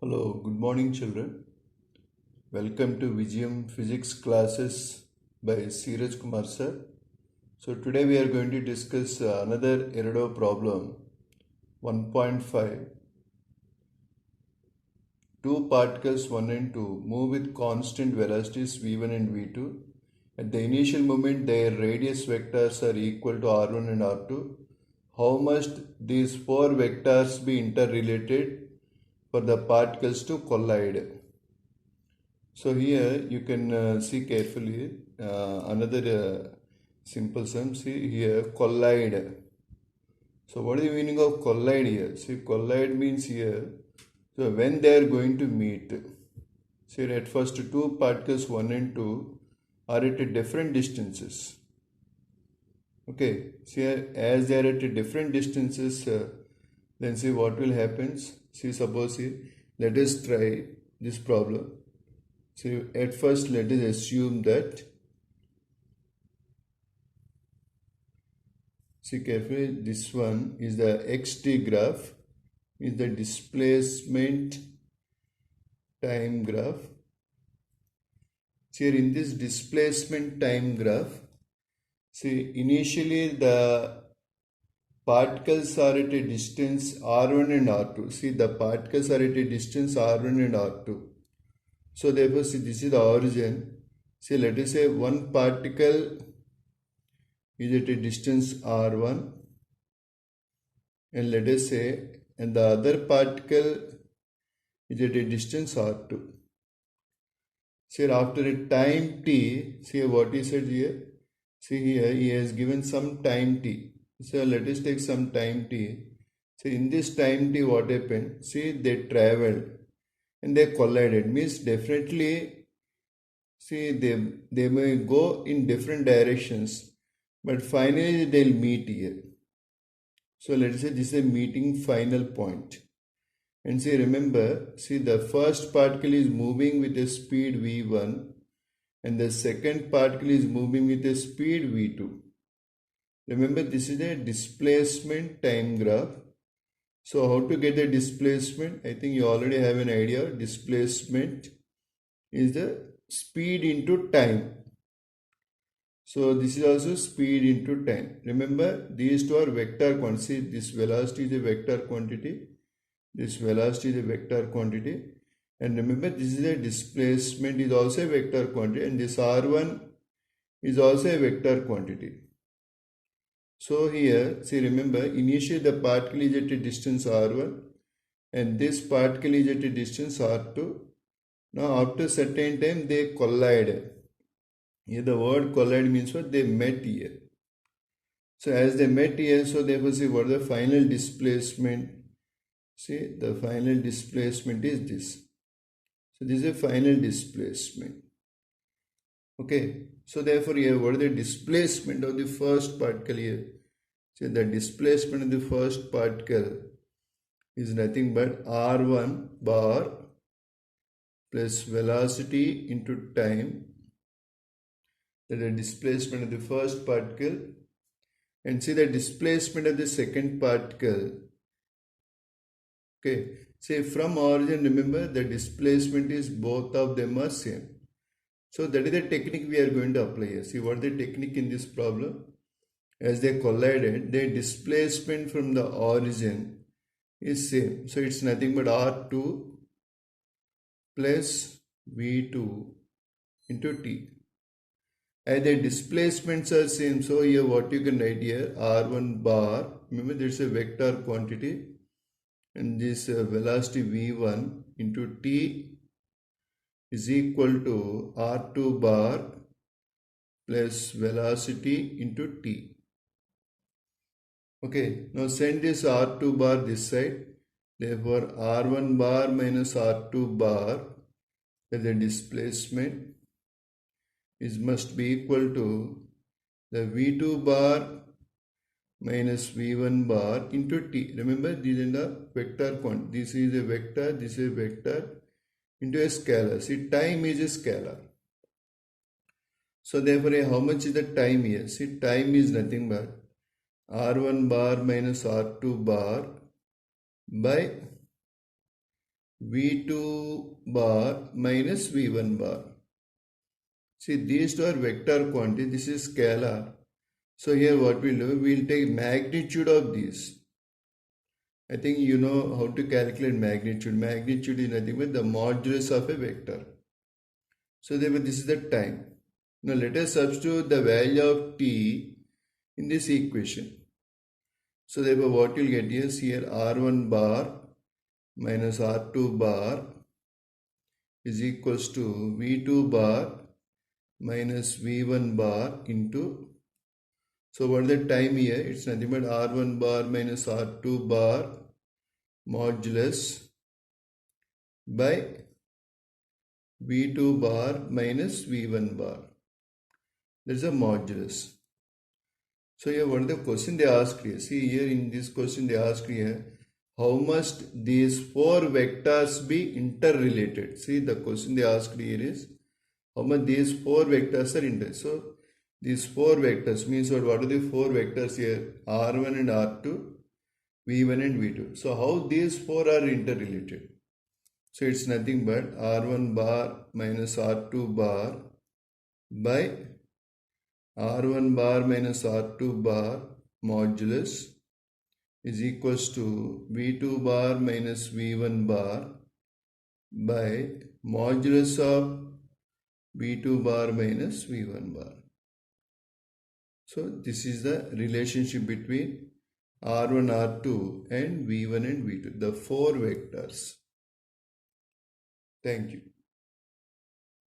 Hello, good morning, children. Welcome to Vijayam Physics classes by Siraj Kumar sir. So, today we are going to discuss another Erado problem 1.5. Two particles 1 and 2 move with constant velocities v1 and v2. At the initial moment, their radius vectors are equal to r1 and r2. How must these four vectors be interrelated for the particles to collide? So here you can see carefully another simple sum. See here collide. So what is the meaning of collide here? See collide means here. So when they are going to meet. See at first two particles 1 and 2 are at different distances. Okay. See as they are at different distances, then see what will happen. See suppose here, let us try this problem. So at first let us assume that, see carefully, this one is the xt graph, is the displacement time graph. So here in this displacement time graph, see initially the particles are at a distance r1 and r2. See the particles are at a distance r1 and r2. So therefore, see this is the origin. See let us say one particle is at a distance r1 and let us say and the other particle is at a distance r2. See after a time t, see what he said here. See here he has given some time t. So let us take some time t. See in this time t what happened? See they traveled and they collided. Means definitely, see they may go in different directions, but finally they'll meet here. So let's say this is a meeting final point. And see remember, see the first particle is moving with a speed v1 and the second particle is moving with a speed v2. Remember this is a displacement time graph. So how to get the displacement? I think you already have an idea. Displacement is the speed into time. So this is also speed into time. Remember these two are vector quantities. This velocity is a vector quantity. This velocity is a vector quantity. And remember this is a displacement is also a vector quantity and this r1 is also a vector quantity. So here, see remember initially the particle is at a distance r1 and this particle is at a distance r2. Now after certain time they collide. Here the word collide means what? They met here. So as they met here, so therefore see what the final displacement. See the final displacement is this. So this is a final displacement. Okay. So therefore here what is the displacement of the first particle here? See the displacement of the first particle is nothing but r1 bar plus velocity into time. That the displacement of the first particle and see the displacement of the second particle. Okay, say from origin, remember the displacement is both of them are same. So that is the technique we are going to apply here. See what the technique in this problem? As they collided, their displacement from the origin is same. So it's nothing but r2 plus v2 into t. And the displacements are same. So here what you can write here, r1 bar, remember there is a vector quantity and this velocity v1 into t is equal to r2 bar plus velocity into t. Okay, now send this r2 bar this side. Therefore r1 bar minus r2 bar, that the displacement is must be equal to the v2 bar minus v1 bar into t. Remember these are the vector quantity. This is a vector, this is a vector into a scalar. See time is a scalar. So therefore how much is the time here? See time is nothing but r1 bar minus r2 bar by V2 bar minus V1 bar. See, these two are vector quantity. This is scalar. So here what we'll do, we'll take magnitude of these. I think you know how to calculate magnitude. Magnitude is nothing but the modulus of a vector. So therefore this is the time. Now let us substitute the value of t in this equation. So therefore what you'll get is here R1 bar minus R2 bar is equals to V2 bar minus V1 bar into, so what is the time here? It's nothing but R1 bar minus R2 bar modulus by V2 bar minus V1 bar. There's a modulus. So here what is the question they asked here? See here in this question they asked here, how must these four vectors be interrelated? See the question they asked here is, how much these four vectors are interrelated. So these four vectors means what are the four vectors here? R1 and R2, V1 and V2. So how these four are interrelated? So it's nothing but R1 bar minus R2 bar by R1 bar minus R2 bar modulus is equals to V2 bar minus V1 bar by modulus of V2 bar minus V1 bar. So this is the relationship between R1, R2 and V1 and V2, the four vectors. Thank you.